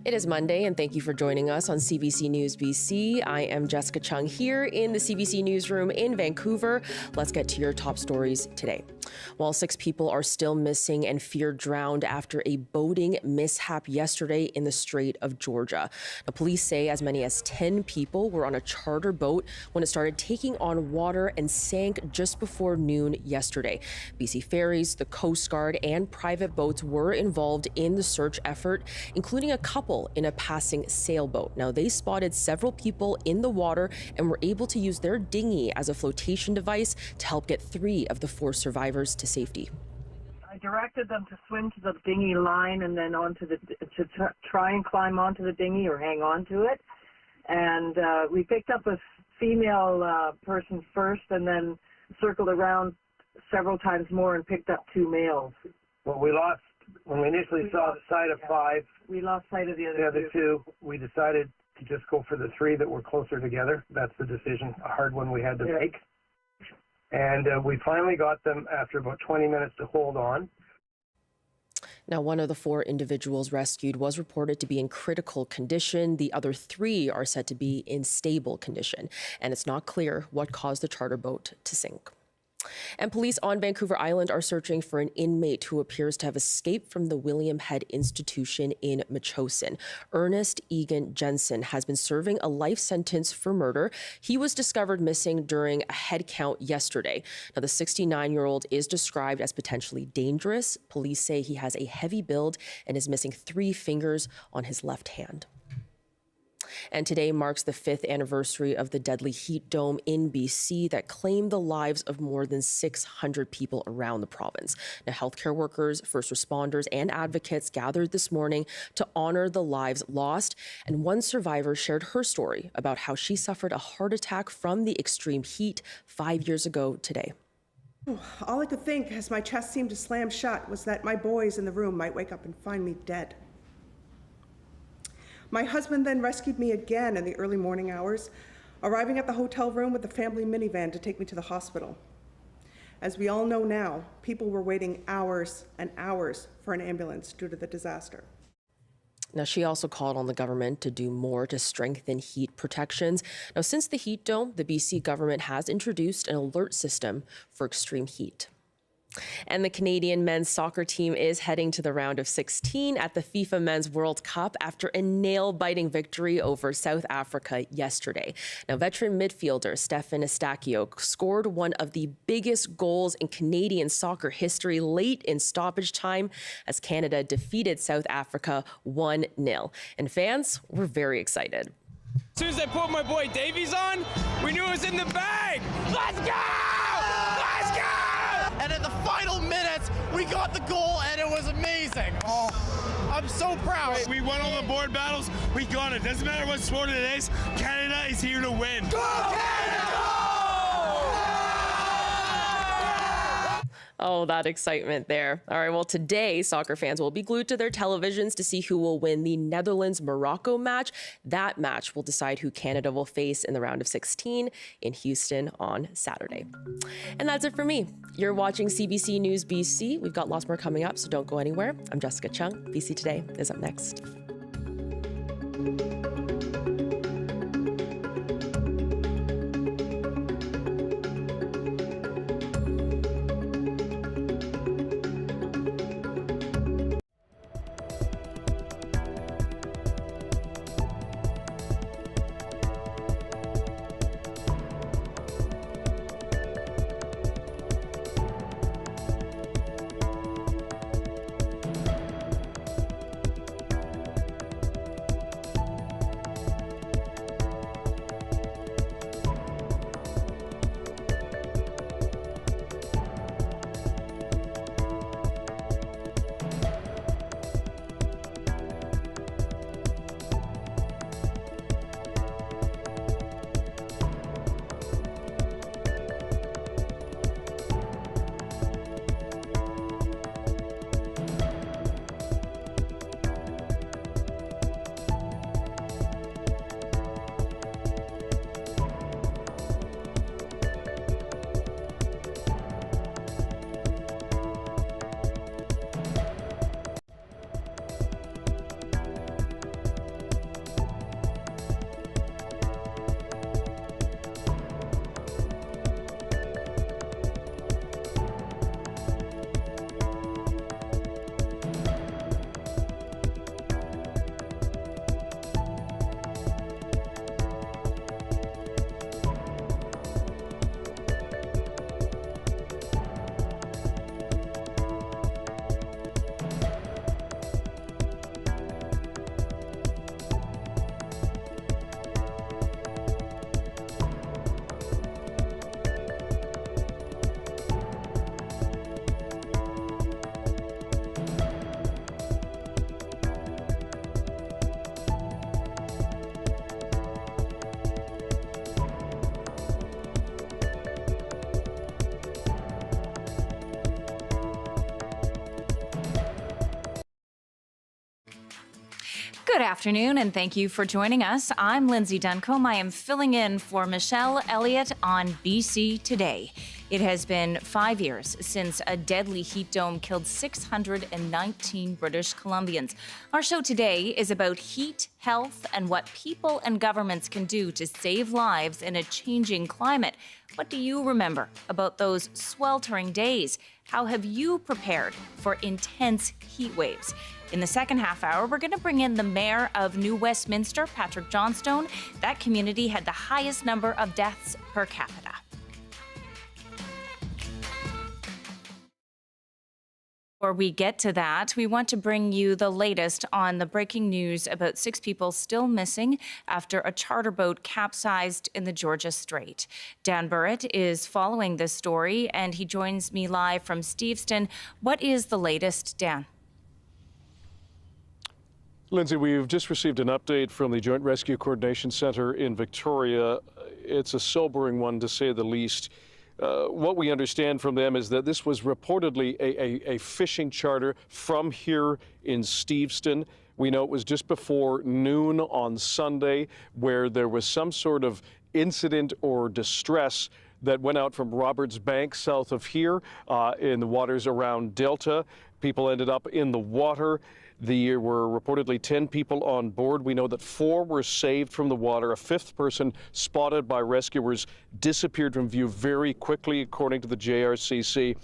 It is Monday, and thank you for joining us on CBC News BC. I am Jessica Chung here in the CBC Newsroom in Vancouver. Let's get to your top stories today. While 6 people are still missing and feared drowned after a boating mishap yesterday in the Strait of Georgia. Now, police say as many as 10 people were on a charter boat when it started taking on water and sank just before noon yesterday. BC Ferries, the Coast Guard, and private boats were involved in the search effort, including a couple in a passing sailboat. Now, they spotted several people in the water and were able to use their dinghy as a flotation device to help get 3 of the 4 survivors to safety. I directed them to swim to the dinghy line and then to try and climb onto the dinghy or hang on to it. And we picked up a female person first and then circled around several times more and picked up 2 males. Well, when we initially saw the sight of 5, we lost sight of the other other 2. We decided to just go for the 3 that were closer together. That's the decision, a hard one we had to make. And we finally got them after about 20 minutes to hold on. Now, one of the 4 individuals rescued was reported to be in critical condition. The other 3 are said to be in stable condition, and it's not clear what caused the charter boat to sink. And police on Vancouver Island are searching for an inmate who appears to have escaped from the William Head Institution in Metchosin. Ernest Egan Jensen has been serving a life sentence for murder. He was discovered missing during a head count yesterday. Now, the 69-year-old is described as potentially dangerous. Police say he has a heavy build and is missing 3 fingers on his left hand. And today marks the 5th anniversary of the deadly heat dome in BC that claimed the lives of more than 600 people around the province. Now, healthcare workers, first responders, and advocates gathered this morning to honor the lives lost. And one survivor shared her story about how she suffered a heart attack from the extreme heat 5 years ago today. All I could think as my chest seemed to slam shut was that my boys in the room might wake up and find me dead. My husband then rescued me again in the early morning hours, arriving at the hotel room with the family minivan to take me to the hospital. As we all know now, people were waiting hours and hours for an ambulance due to the disaster. Now, she also called on the government to do more to strengthen heat protections. Now, since the heat dome, the BC government has introduced an alert system for extreme heat. And the Canadian men's soccer team is heading to the round of 16 at the FIFA Men's World Cup after a nail-biting victory over South Africa yesterday. Now, veteran midfielder Stefan Eustáquio scored one of the biggest goals in Canadian soccer history late in stoppage time as Canada defeated South Africa 1-0. And fans were very excited. As soon as I put my boy Davies on, we knew it was in the bag. Let's go! Let's go! And in the final minutes, we got the goal, and it was amazing. Oh, I'm so proud. We won all the board battles. We got it. Doesn't matter what sport it is. Canada is here to win. Go Canada! Oh, that excitement there. All right, well, today, soccer fans will be glued to their televisions to see who will win the Netherlands-Morocco match. That match will decide who Canada will face in the round of 16 in Houston on Saturday. And that's it for me. You're watching CBC News BC. We've got lots more coming up, so don't go anywhere. I'm Jessica Chung. BC Today is up next. Good afternoon, and thank you for joining us. I'm Lindsay Duncombe. I am filling in for Michelle Elliott on BC Today. It has been 5 years since a deadly heat dome killed 619 British Columbians. Our show today is about heat, health, and what people and governments can do to save lives in a changing climate. What do you remember about those sweltering days? How have you prepared for intense heat waves? In the second half hour, we're going to bring in the mayor of New Westminster, Patrick Johnstone. That community had the highest number of deaths per capita. Before we get to that, we want to bring you the latest on the breaking news about 6 people still missing after a charter boat capsized in the Georgia Strait. Dan Burritt is following this story, and he joins me live from Steveston. What is the latest, Dan? Lindsay, we've just received an update from the Joint Rescue Coordination Center in Victoria. It's a sobering one, to say the least. What we understand from them is that this was reportedly a fishing charter from here in Steveston. We know it was just before noon on Sunday where there was some sort of incident or distress that went out from Roberts Bank south of here in the waters around Delta. People ended up in the water. There were reportedly 10 people on board. We know that 4 were saved from the water. A 5th person, spotted by rescuers, disappeared from view very quickly, according to the JRCC.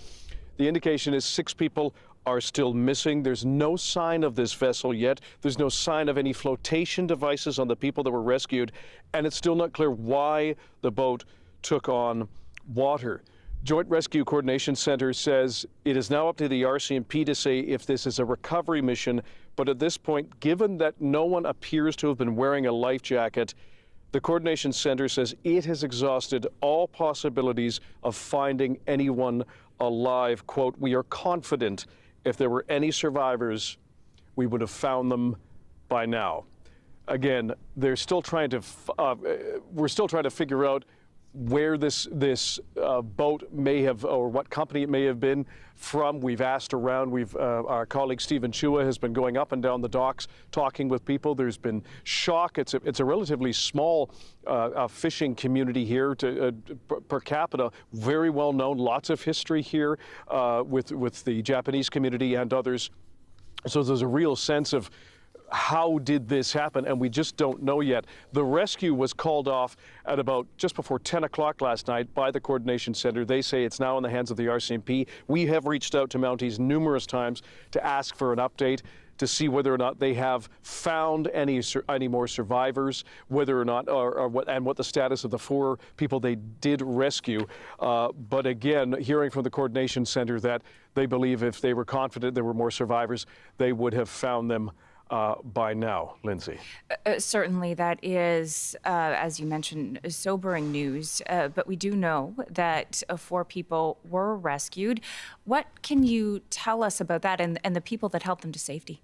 The indication is 6 people are still missing. There's no sign of this vessel yet. There's no sign of any flotation devices on the people that were rescued. And it's still not clear why the boat took on water. Joint Rescue Coordination Center says it is now up to the RCMP to say if this is a recovery mission, but at this point, given that no one appears to have been wearing a life jacket, the Coordination Center says it has exhausted all possibilities of finding anyone alive. Quote, "We are confident if there were any survivors, we would have found them by now." Again, they're still trying to, we're still trying to figure out where this boat may have, or what company it may have been from. We've asked around. Our colleague Stephen Chua has been going up and down the docks talking with people. There's been shock. It's a relatively small fishing community here per capita, very well known, lots of history here with the Japanese community and others. So there's a real sense of how did this happen? And we just don't know yet. The rescue was called off at about just before 10 o'clock last night by the Coordination Center. They say it's now in the hands of the RCMP. We have reached out to Mounties numerous times to ask for an update to see whether or not they have found any more survivors, whether or not, or what the status of the 4 people they did rescue. But again, hearing from the Coordination Center that they believe if they were confident there were more survivors, they would have found them by now. Lindsay. Certainly, that is, as you mentioned, sobering news. But we do know that 4 people were rescued. What can you tell us about that and the people that helped them to safety?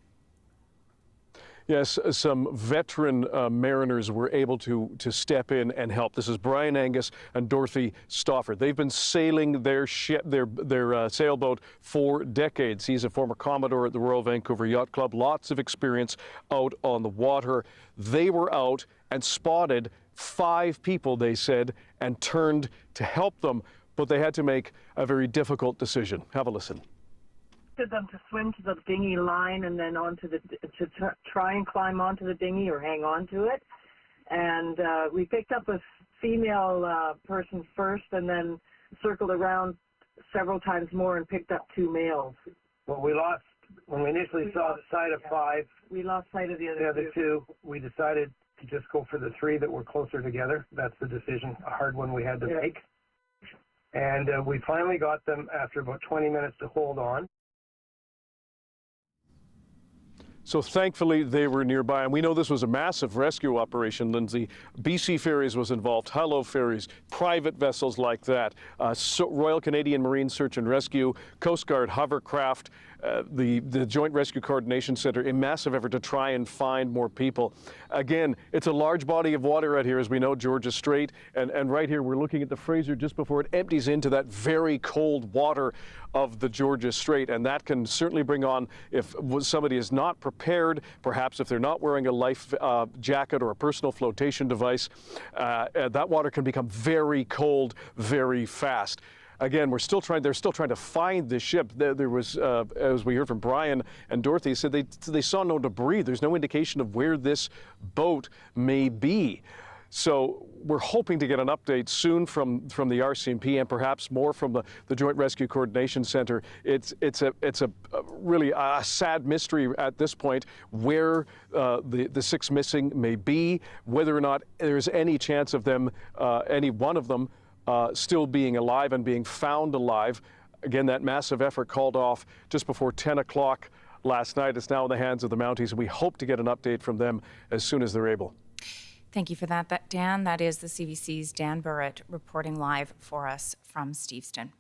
Yes, some veteran mariners were able to step in and help. This is Brian Angus and Dorothy Stauffer. They've been sailing their sailboat for decades. He's a former Commodore at the Royal Vancouver Yacht Club. Lots of experience out on the water. They were out and spotted 5 people, they said, and turned to help them, but they had to make a very difficult decision. Have a listen. Them to swim to the dinghy line and then try and climb onto the dinghy or hang on to it. And we picked up a female person first and then circled around several times more and picked up 2 males. Well, when we initially saw the sight of 5, we lost sight of the other 2. We decided to just go for the 3 that were closer together. That's the decision, a hard one we had to make. And we finally got them after about 20 minutes to hold on. So thankfully they were nearby, and we know this was a massive rescue operation, Lindsay. BC Ferries was involved, Hello Ferries, private vessels like that, Royal Canadian Marine Search and Rescue, Coast Guard hovercraft, the Joint Rescue Coordination Center a massive effort to try and find more people. Again, it's a large body of water out here, as we know, Georgia Strait, and right here we're looking at the Fraser just before it empties into that very cold water of the Georgia Strait, and that can certainly bring on, if somebody is not prepared, perhaps if they're not wearing a life jacket or a personal flotation device, that water can become very cold very fast. Again, they're still trying to find this ship. There was, as we heard from Brian and Dorothy, said they saw no debris. There's no indication of where this boat may be. So we're hoping to get an update soon from the RCMP and perhaps more from the Joint Rescue Coordination Center. It's a really a sad mystery at this point where the 6 missing may be, whether or not there's any chance of them, any one of them, still being alive and being found alive. Again, that massive effort called off just before 10 o'clock last night. It's now in the hands of the Mounties, and we hope to get an update from them as soon as they're able. Thank you for that, Dan. That is the CBC's Dan Burrett reporting live for us from Steveston.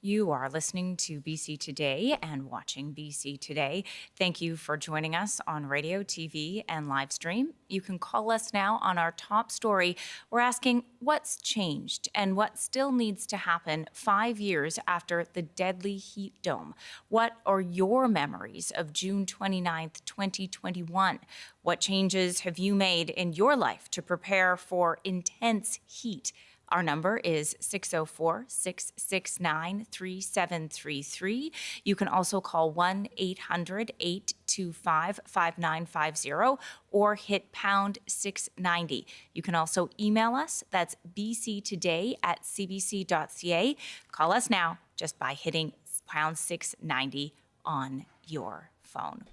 You are listening to BC Today and watching BC Today. Thank you for joining us on radio, TV, and live stream. You can call us now on our top story. We're asking what's changed and what still needs to happen 5 years after the deadly heat dome. What are your memories of June 29th, 2021? What changes have you made in your life to prepare for intense heat? Our number is 604-669-3733. You can also call 1-800-825-5950 or hit pound 690. You can also email us. That's bctoday@cbc.ca. Call us now just by hitting pound 690 on your phone.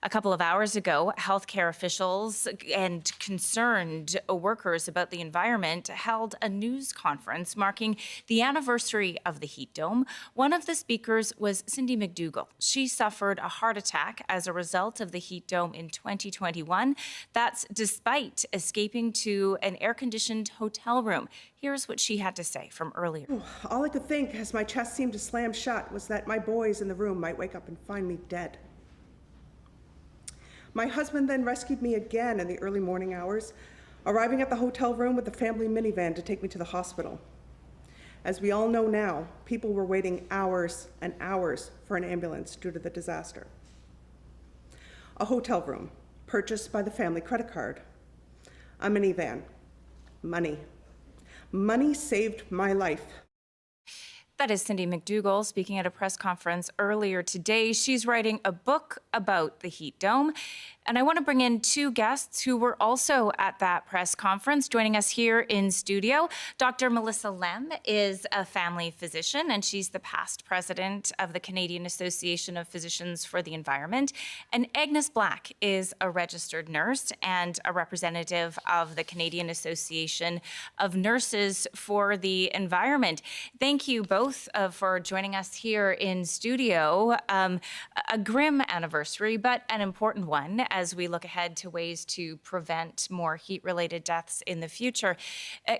A couple of hours ago, healthcare officials and concerned workers about the environment held a news conference marking the anniversary of the heat dome. One of the speakers was Cindy McDougall. She suffered a heart attack as a result of the heat dome in 2021. That's despite escaping to an air-conditioned hotel room. Here's what she had to say from earlier. All I could think as my chest seemed to slam shut was that my boys in the room might wake up and find me dead. My husband then rescued me again in the early morning hours, arriving at the hotel room with the family minivan to take me to the hospital. As we all know now, people were waiting hours and hours for an ambulance due to the disaster. A hotel room purchased by the family credit card. A minivan. Money. Money saved my life. That is Cindy McDougall speaking at a press conference earlier today. She's writing a book about the heat dome. And I want to bring in 2 guests who were also at that press conference. Joining us here in studio, Dr. Melissa Lem is a family physician, and she's the past president of the Canadian Association of Physicians for the Environment. And Agnes Black is a registered nurse and a representative of the Canadian Association of Nurses for the Environment. Thank you both for joining us here in studio. A grim anniversary, but an important one as we look ahead to ways to prevent more heat-related deaths in the future.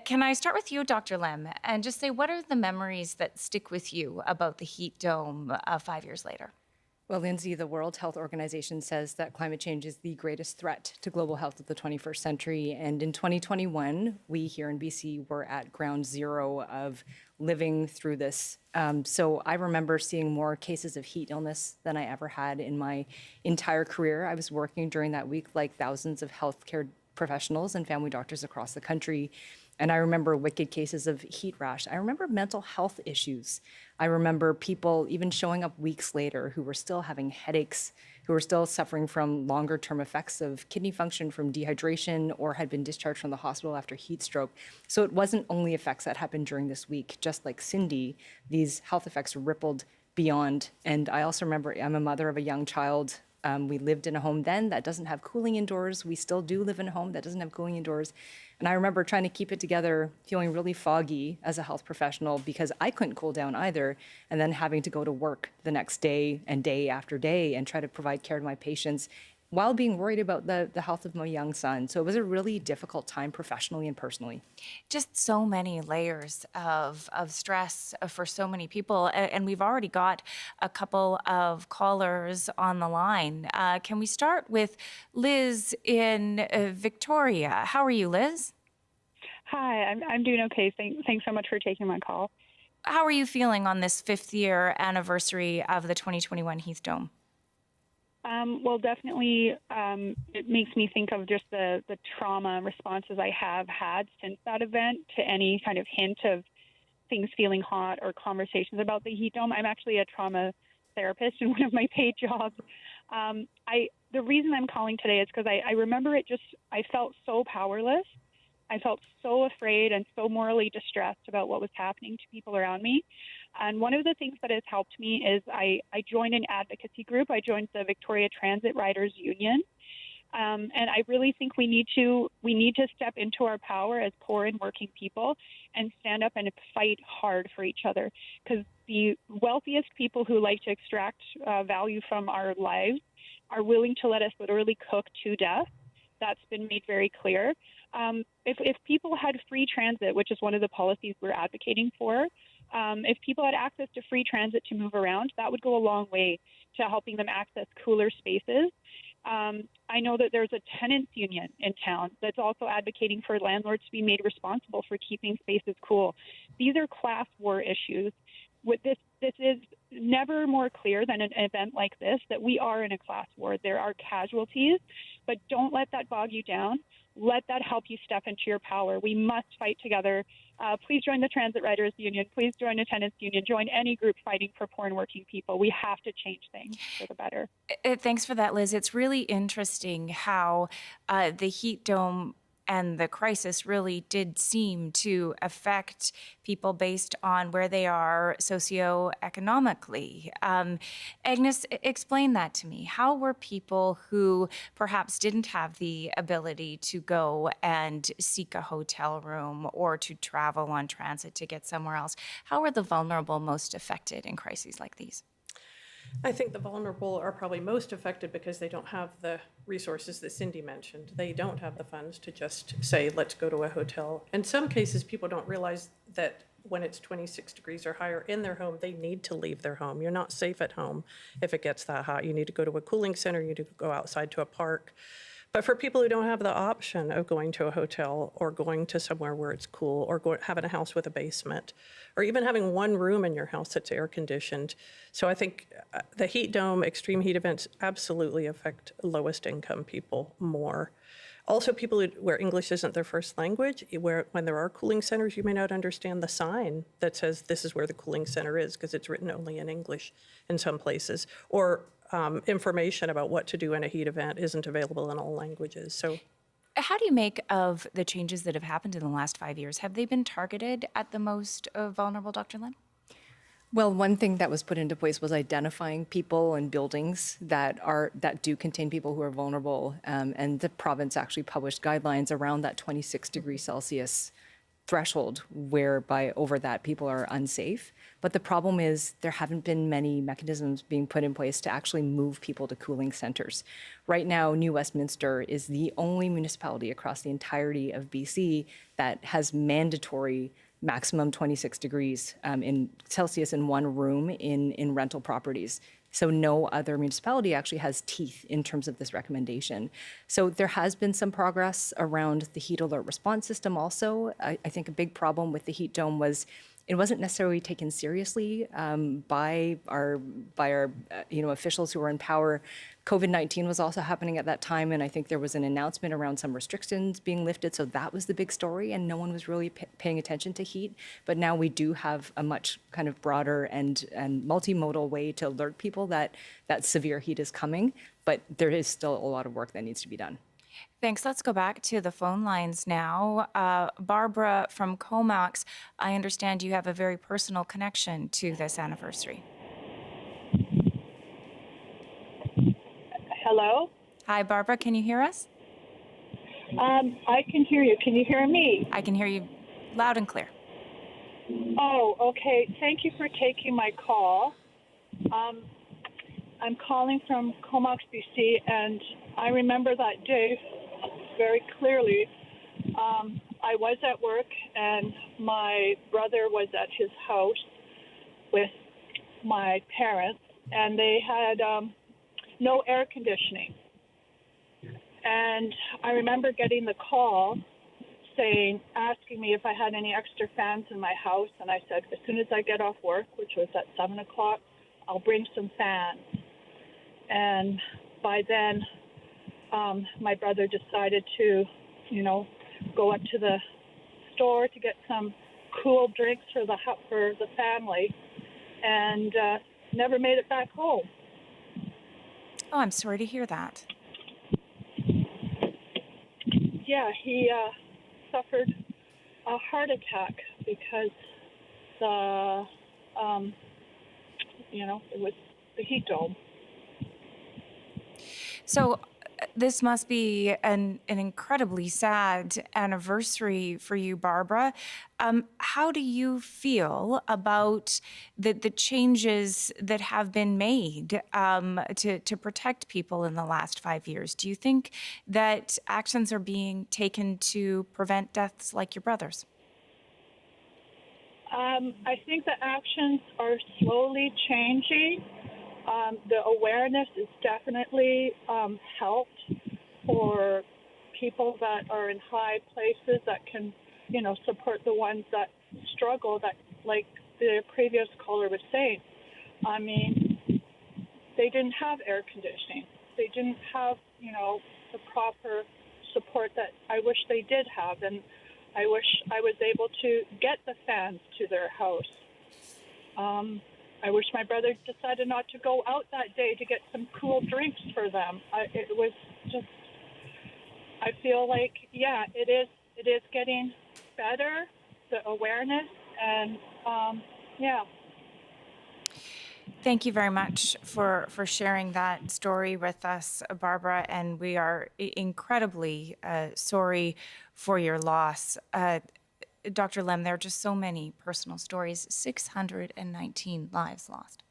Can I start with you, Dr. Lem, and just say, what are the memories that stick with you about the heat dome 5 years later? Well, Lindsay, the World Health Organization says that climate change is the greatest threat to global health of the 21st century. And in 2021, we here in BC were at ground zero of living through this. So I remember seeing more cases of heat illness than I ever had in my entire career. I was working during that week like thousands of healthcare professionals and family doctors across the country. And I remember wicked cases of heat rash. I remember mental health issues. I remember people even showing up weeks later who were still having headaches, who were still suffering from longer term effects of kidney function from dehydration or had been discharged from the hospital after heat stroke. So it wasn't only effects that happened during this week. Just like Cindy, these health effects rippled beyond. And I also remember I'm a mother of a young child. We lived in a home then that doesn't have cooling indoors. We still do live in a home that doesn't have cooling indoors. And I remember trying to keep it together, feeling really foggy as a health professional because I couldn't cool down either, and then having to go to work the next day and day after day and try to provide care to my patients while being worried about the health of my young son. So it was a really difficult time professionally and personally. Just so many layers of stress for so many people. And we've already got a couple of callers on the line. Can we start with Liz in Victoria? How are you, Liz? Hi, I'm doing okay. Thanks so much for taking my call. How are you feeling on this 5th year anniversary of the 2021 Heath Dome? Well, definitely, it makes me think of just the trauma responses I have had since that event to any kind of hint of things feeling hot or conversations about the heat dome. I'm actually a trauma therapist in one of my paid jobs. The reason I'm calling today is because I remember I felt so powerless. I felt so afraid and so morally distressed about what was happening to people around me. And one of the things that has helped me is I joined an advocacy group. I joined the Victoria Transit Riders Union. And I really think we need to step into our power as poor and working people and stand up and fight hard for each other. Because the wealthiest people who like to extract value from our lives are willing to let us literally cook to death. That's been made very clear. If people had free transit, which is one of the policies we're advocating for, if people had access to free transit to move around, that would go a long way to helping them access cooler spaces. I know that there's a tenants union in town that's also advocating for landlords to be made responsible for keeping spaces cool. These are class war issues. This is never more clear than an event like this that we are in a class war. There are casualties, but don't let that bog you down. Let that help you step into your power. We must fight together. Please join the Transit Riders Union. Please join the Tenants Union. Join any group fighting for poor and working people. We have to change things for the better. Thanks for that, Liz. It's really interesting how the heat dome and the crisis really did seem to affect people based on where they are socioeconomically. Agnes, explain that to me. How were people who perhaps didn't have the ability to go and seek a hotel room or to travel on transit to get somewhere else, how were the vulnerable most affected in crises like these? I think the vulnerable are probably most affected because they don't have the resources that Cindy mentioned. They don't have the funds to just say, let's go to a hotel. In some cases, people don't realize that when it's 26 degrees or higher in their home, they need to leave their home. You're not safe at home if it gets that hot. You need to go to a cooling center, you need to go outside to a park. But for people who don't have the option of going to a hotel or going to somewhere where it's cool or having a house with a basement or even having one room in your house that's air conditioned. So I think the heat dome, extreme heat events absolutely affect lowest income people more. Also, people where English isn't their first language, when there are cooling centers, you may not understand the sign that says this is where the cooling center is because it's written only in English in some places. Or information about what to do in a heat event isn't available in all languages. So, how do you make of the changes that have happened in the last 5 years? Have they been targeted at the most vulnerable, Dr. Lynn? Well, one thing that was put into place was identifying people and buildings that do contain people who are vulnerable, and the province actually published guidelines around that 26 degrees Celsius threshold, whereby over that people are unsafe. But the problem is there haven't been many mechanisms being put in place to actually move people to cooling centers. Right now, New Westminster is the only municipality across the entirety of BC that has mandatory maximum 26 degrees in Celsius in one room in rental properties. So no other municipality actually has teeth in terms of this recommendation. So there has been some progress around the heat alert response system also. I think a big problem with the heat dome was it wasn't necessarily taken seriously by our officials who were in power. COVID-19 was also happening at that time, and I think there was an announcement around some restrictions being lifted, so that was the big story, and no one was really paying attention to heat. But now we do have a much kind of broader and multimodal way to alert people that severe heat is coming, but there is still a lot of work that needs to be done. Thanks. Let's go back to the phone lines now. Barbara from Comox, I understand you have a very personal connection to this anniversary. Hello? Hi, Barbara. Can you hear us? I can hear you. Can you hear me? I can hear you loud and clear. Oh, okay. Thank you for taking my call. I'm calling from Comox, BC, and I remember that day very clearly. I was at work, and my brother was at his house with my parents, and they had no air conditioning. And I remember getting the call asking me if I had any extra fans in my house, and I said, as soon as I get off work, which was at 7 o'clock, I'll bring some fans. And by then, my brother decided to, go up to the store to get some cool drinks for the family, and never made it back home. Oh, I'm sorry to hear that. Yeah, he suffered a heart attack because it was the heat dome. So this must be an incredibly sad anniversary for you, Barbara. How do you feel about the changes that have been made to protect people in the last 5 years? Do you think that actions are being taken to prevent deaths like your brother's? I think the actions are slowly changing. The awareness is definitely helped for people that are in high places that can, support the ones that struggle, that, like the previous caller was saying. I mean, they didn't have air conditioning. They didn't have, the proper support that I wish they did have. And I wish I was able to get the fans to their house. I wish my brother decided not to go out that day to get some cool drinks for them. It was just, I feel like, it is getting better, the awareness, and Thank you very much for sharing that story with us, Barbara, and we are incredibly sorry for your loss. Dr. Lem, there are just so many personal stories, 619 lives lost.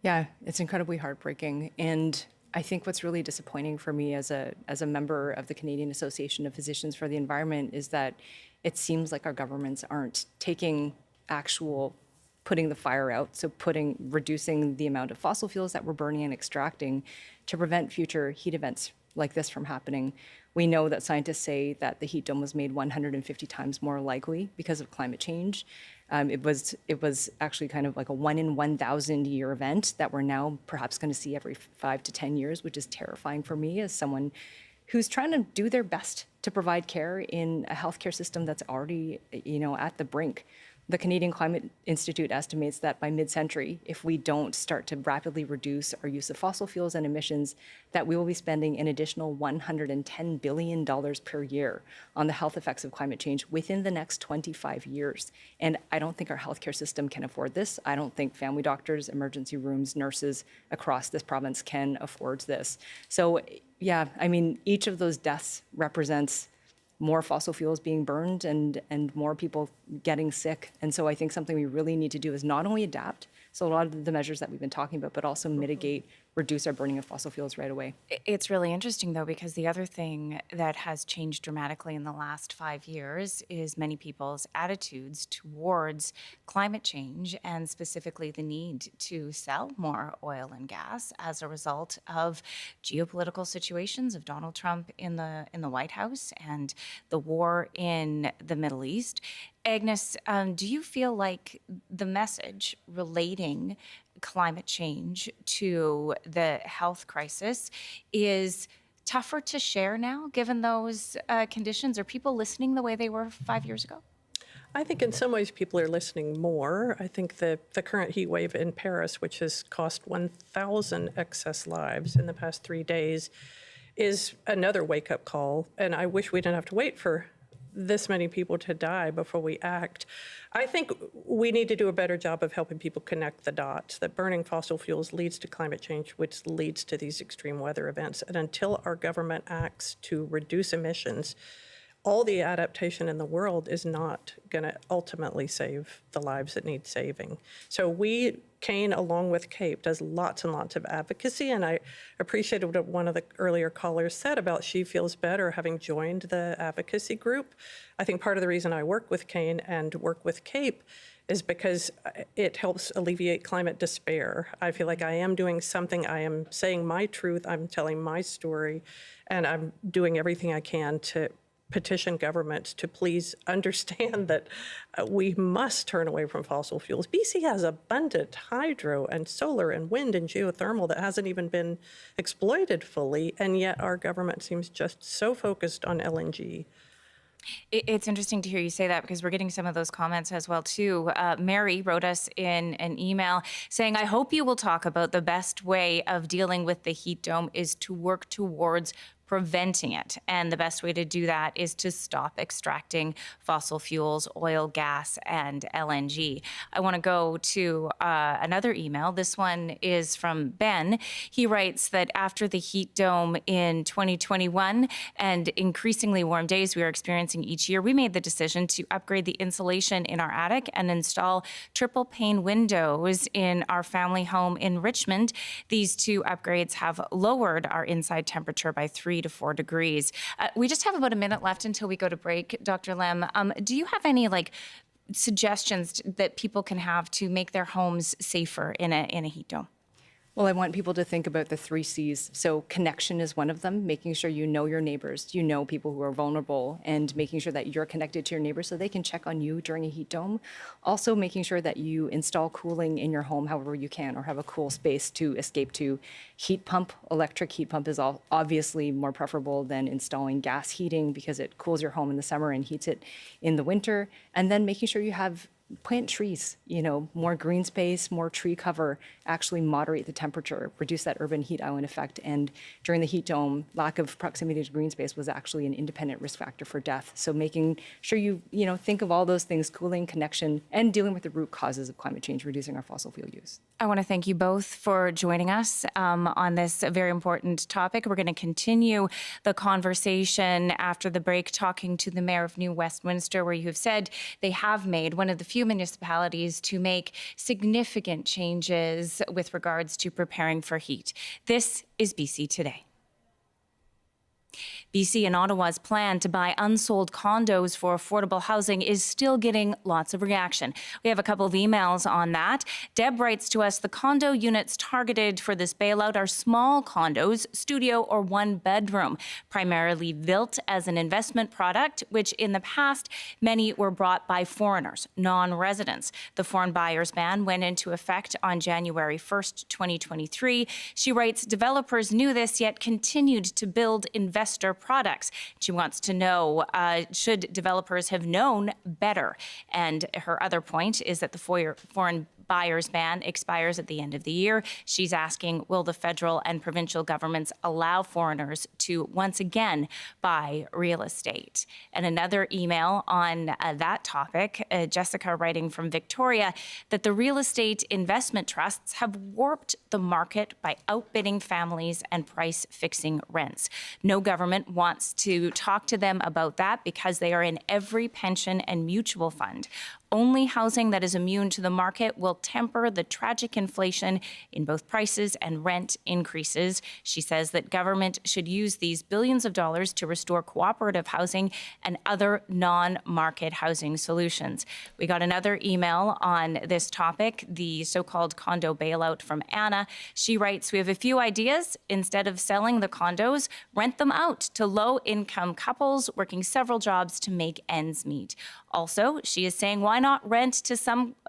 Yeah, it's incredibly heartbreaking. And I think what's really disappointing for me as a member of the Canadian Association of Physicians for the Environment is that it seems like our governments aren't taking actual putting the fire out, so reducing the amount of fossil fuels that we're burning and extracting to prevent future heat events like this from happening. We know that scientists say that the heat dome was made 150 times more likely because of climate change. It was actually kind of like a 1 in 1,000 year event that we're now perhaps going to see every 5 to 10 years, which is terrifying for me as someone who's trying to do their best to provide care in a healthcare system that's already, at the brink. The Canadian Climate Institute estimates that by mid-century, if we don't start to rapidly reduce our use of fossil fuels and emissions, that we will be spending an additional $110 billion per year on the health effects of climate change within the next 25 years. And I don't think our healthcare system can afford this. I don't think family doctors, emergency rooms, nurses across this province can afford this. So, yeah, I mean, each of those deaths represents more fossil fuels being burned and more people getting sick. And so I think something we really need to do is not only adapt, so a lot of the measures that we've been talking about, but also mitigate, reduce our burning of fossil fuels right away. It's really interesting, though, because the other thing that has changed dramatically in the last 5 years is many people's attitudes towards climate change and specifically the need to sell more oil and gas as a result of geopolitical situations of Donald Trump in the White House and the war in the Middle East. Agnes, do you feel like the message relating climate change to the health crisis is tougher to share now, given those conditions? Are people listening the way they were 5 years ago? I think in some ways people are listening more. I think the current heat wave in Paris, which has cost 1,000 excess lives in the past 3 days, is another wake-up call. And I wish we didn't have to wait for this many people to die before we act. I think we need to do a better job of helping people connect the dots, that burning fossil fuels leads to climate change, which leads to these extreme weather events. And until our government acts to reduce emissions, all the adaptation in the world is not going to ultimately save the lives that need saving. So Kane, along with CAPE, does lots and lots of advocacy, and I appreciated what one of the earlier callers said about she feels better having joined the advocacy group. I think part of the reason I work with Kane and work with CAPE is because it helps alleviate climate despair. I feel like I am doing something, I am saying my truth, I'm telling my story, and I'm doing everything I can to petition governments to please understand that we must turn away from fossil fuels. BC has abundant hydro and solar and wind and geothermal that hasn't even been exploited fully, and yet our government seems just so focused on LNG. It's interesting to hear you say that because we're getting some of those comments as well, too. Mary wrote us in an email saying, I hope you will talk about the best way of dealing with the heat dome is to work towards preventing it. And the best way to do that is to stop extracting fossil fuels, oil, gas, and LNG. I want to go to another email. This one is from Ben. He writes that after the heat dome in 2021 and increasingly warm days we are experiencing each year, we made the decision to upgrade the insulation in our attic and install triple pane windows in our family home in Richmond. These two upgrades have lowered our inside temperature by 3 to 4 degrees. We just have about a minute left until we go to break, Dr. Lem. Do you have any suggestions that people can have to make their homes safer in a heat dome? Well, I want people to think about the 3 C's. So connection is one of them, making sure you know your neighbors, you know people who are vulnerable, and making sure that you're connected to your neighbors so they can check on you during a heat dome. Also making sure that you install cooling in your home however you can, or have a cool space to escape to. Heat pump, electric heat pump is obviously more preferable than installing gas heating because it cools your home in the summer and heats it in the winter. And then making sure you have plant trees, more green space, more tree cover, actually moderate the temperature, reduce that urban heat island effect. And during the heat dome, lack of proximity to green space was actually an independent risk factor for death. So making sure you think of all those things, cooling, connection, and dealing with the root causes of climate change, reducing our fossil fuel use. I want to thank you both for joining us on this very important topic. We're going to continue the conversation after the break, talking to the Mayor of New Westminster, where you have said they have made one of the few municipalities to make significant changes with regards to preparing for heat. This is BC Today. BC and Ottawa's plan to buy unsold condos for affordable housing is still getting lots of reaction. We have a couple of emails on that. Deb writes to us, the condo units targeted for this bailout are small condos, studio or 1 bedroom, primarily built as an investment product, which in the past, many were bought by foreigners, non-residents. The foreign buyers ban went into effect on January 1st, 2023. She writes, developers knew this, yet continued to build investor products. She wants to know, should developers have known better? And her other point is that the foreign buyer's ban expires at the end of the year. She's asking, will the federal and provincial governments allow foreigners to once again buy real estate? And another email on that topic, Jessica writing from Victoria, that the real estate investment trusts have warped the market by outbidding families and price-fixing rents. No government wants to talk to them about that because they are in every pension and mutual fund. Only housing that is immune to the market will temper the tragic inflation in both prices and rent increases. She says that government should use these billions of dollars to restore cooperative housing and other non-market housing solutions. We got another email on this topic, the so-called condo bailout from Anna. She writes, we have a few ideas. Instead of selling the condos, rent them out to low-income couples working several jobs to make ends meet. Also, she is saying, why not rent to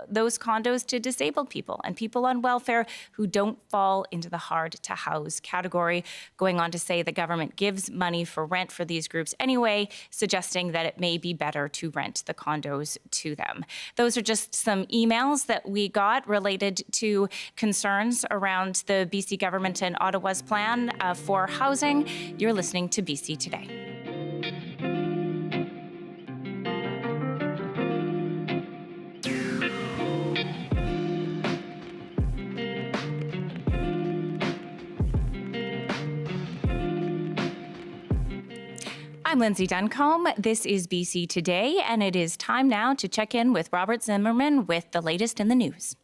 those condos to disabled people and people on welfare who don't fall into the hard-to-house category? Going on to say the government gives money for rent for these groups anyway, suggesting that it may be better to rent the condos to them. Those are just some emails that we got related to concerns around the BC government and Ottawa's plan for housing. You're listening to BC Today. I'm Lindsay Duncombe. This is BC Today, and it is time now to check in with Robert Zimmerman with the latest in the news.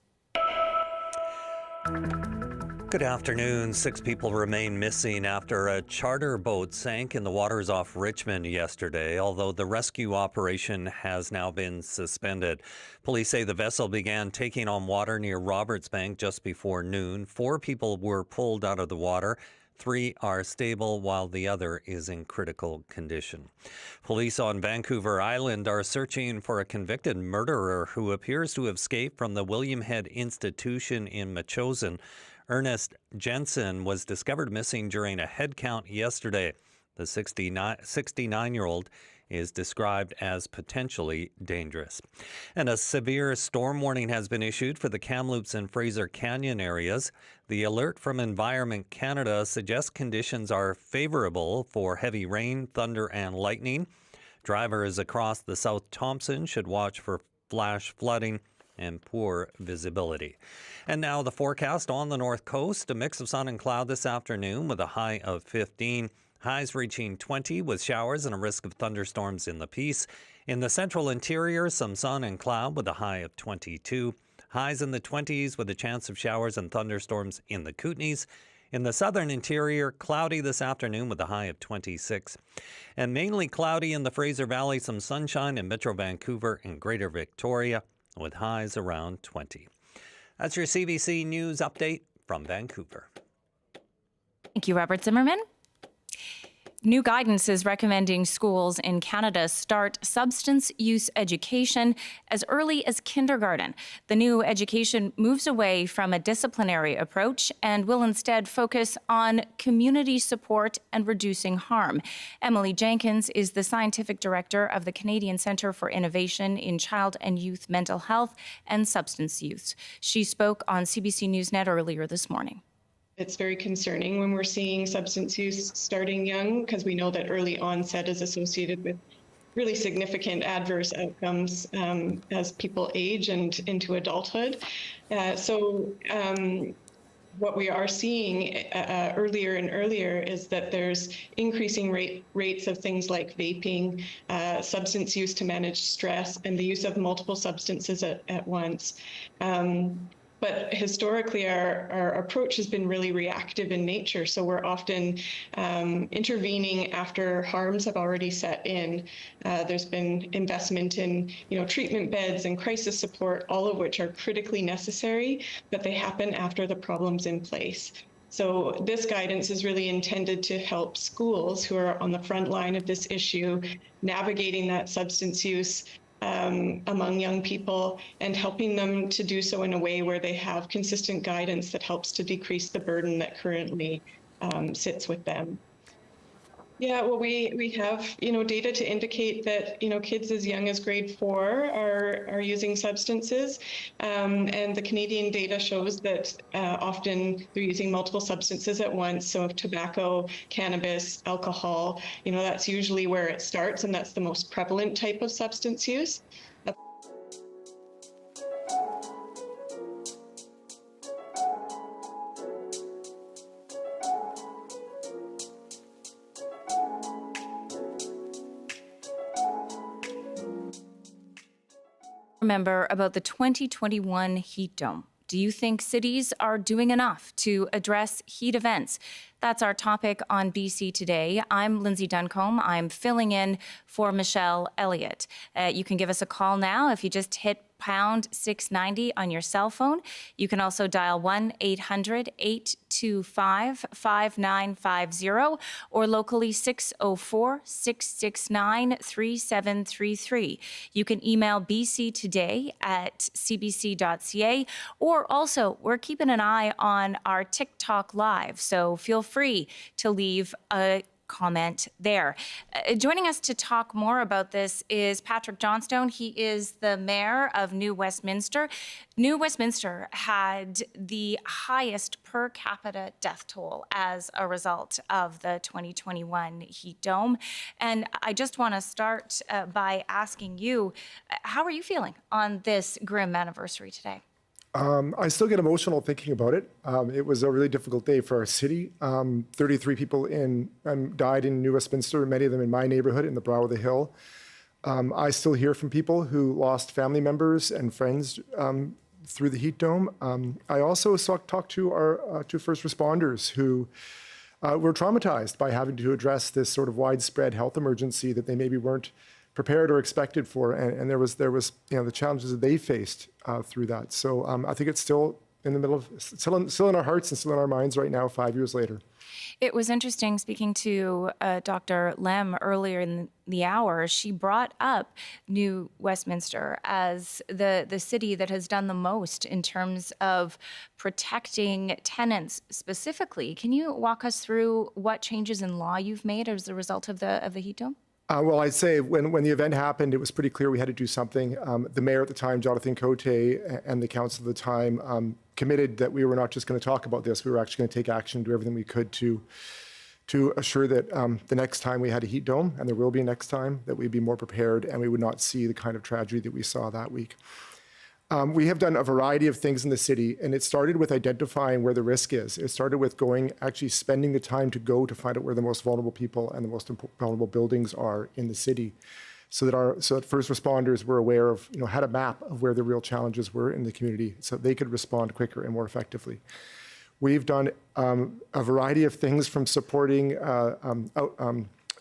Good afternoon. 6 people remain missing after a charter boat sank in the waters off Richmond yesterday, although the rescue operation has now been suspended. Police say the vessel began taking on water near Roberts Bank just before noon. 4 people were pulled out of the water. 3 are stable, while the other is in critical condition. Police on Vancouver Island are searching for a convicted murderer who appears to have escaped from the William Head Institution in Metchosin. Ernest Jensen was discovered missing during a head count yesterday. The 69-year-old is described as potentially dangerous. And a severe storm warning has been issued for the Kamloops and Fraser Canyon areas. The alert from Environment Canada suggests conditions are favorable for heavy rain, thunder, and lightning. Drivers across the South Thompson should watch for flash flooding and poor visibility. And now the forecast on the North Coast, a mix of sun and cloud this afternoon with a high of 15. Highs reaching 20 with showers and a risk of thunderstorms in the Peace. In the central interior, some sun and cloud with a high of 22. Highs in the 20s with a chance of showers and thunderstorms in the Kootenays. In the southern interior, cloudy this afternoon with a high of 26. And mainly cloudy in the Fraser Valley, some sunshine in Metro Vancouver and Greater Victoria with highs around 20. That's your CBC News update from Vancouver. Thank you, Robert Zimmerman. New guidance is recommending schools in Canada start substance use education as early as kindergarten. The new education moves away from a disciplinary approach and will instead focus on community support and reducing harm. Emily Jenkins is the scientific director of the Canadian Centre for Innovation in Child and Youth Mental Health and Substance Use. She spoke on CBC Newsnet earlier this morning. It's very concerning when we're seeing substance use starting young, because we know that early onset is associated with really significant adverse outcomes as people age and into adulthood. What we are seeing earlier and earlier is that there's increasing rates of things like vaping, substance use to manage stress, and the use of multiple substances at once. But historically, our approach has been really reactive in nature. So we're often intervening after harms have already set in. There's been investment in, treatment beds and crisis support, all of which are critically necessary, but they happen after the problem's in place. So this guidance is really intended to help schools who are on the front line of this issue, navigating that substance use among young people and helping them to do so in a way where they have consistent guidance that helps to decrease the burden that currently sits with them. Yeah, well, we have, data to indicate that, kids as young as grade 4 are using substances. And the Canadian data shows that often they're using multiple substances at once. So tobacco, cannabis, alcohol, that's usually where it starts, and that's the most prevalent type of substance use. Remember about the 2021 heat dome. Do you think cities are doing enough to address heat events? That's our topic on BC Today. I'm Lindsay Duncombe. I'm filling in for Michelle Elliott. You can give us a call now if you just hit pound 690 on your cell phone. You can also dial 1-800-825-5950 or locally 604-669-3733. You can email bctoday@cbc.ca, or also we're keeping an eye on our TikTok live, so feel free to leave a comment there. Joining us to talk more about this is Patrick Johnstone. He is the mayor of New Westminster. New Westminster had the highest per capita death toll as a result of the 2021 heat dome. And I just want to start by asking you, how are you feeling on this grim anniversary today? I still get emotional thinking about it. It was a really difficult day for our city. 33 people died in New Westminster, many of them in my neighborhood in the brow of the hill. I still hear from people who lost family members and friends through the heat dome. I also talked to our two first responders who were traumatized by having to address this sort of widespread health emergency that they maybe weren't prepared or expected for, and there was the challenges that they faced through that. So I think it's still in the middle of still in our hearts and still in our minds right now, 5 years later. It was interesting speaking to Dr. Lem earlier in the hour. She brought up New Westminster as the city that has done the most in terms of protecting tenants specifically. Can you walk us through what changes in law you've made as a result of the heat dome? Well, I'd say when the event happened, it was pretty clear we had to do something. The mayor at the time, Jonathan Cote, and the council at the time committed that we were not just going to talk about this. We were actually going to take action, do everything we could to assure that the next time we had a heat dome, and there will be a next time, that we'd be more prepared and we would not see the kind of tragedy that we saw that week. We have done a variety of things in the city, and it started with identifying where the risk is. It started with actually spending the time to go to find out where the most vulnerable people and the most vulnerable buildings are in the city, so that first responders were aware of, had a map of where the real challenges were in the community, so they could respond quicker and more effectively. We've done a variety of things, from supporting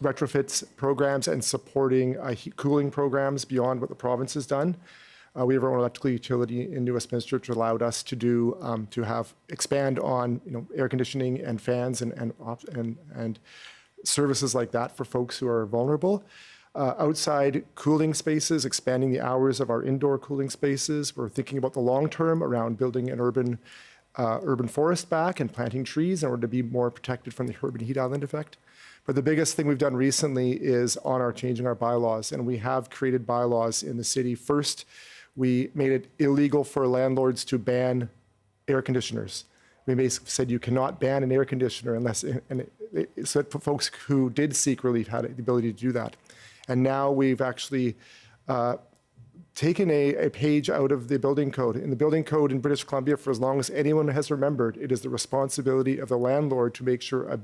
retrofits programs and supporting cooling programs beyond what the province has done. We have our own electrical utility in New Westminster, which allowed us to expand on air conditioning and fans and services like that for folks who are vulnerable. Outside cooling spaces, expanding the hours of our indoor cooling spaces. We're thinking about the long term around building an urban forest back and planting trees in order to be more protected from the urban heat island effect. But the biggest thing we've done recently is changing our bylaws, and we have created bylaws in the city. First, we made it illegal for landlords to ban air conditioners. We basically said you cannot ban an air conditioner so that folks who did seek relief had the ability to do that. And now we've actually taken a page out of the building code. In the building code in British Columbia, for as long as anyone has remembered, it is the responsibility of the landlord to make sure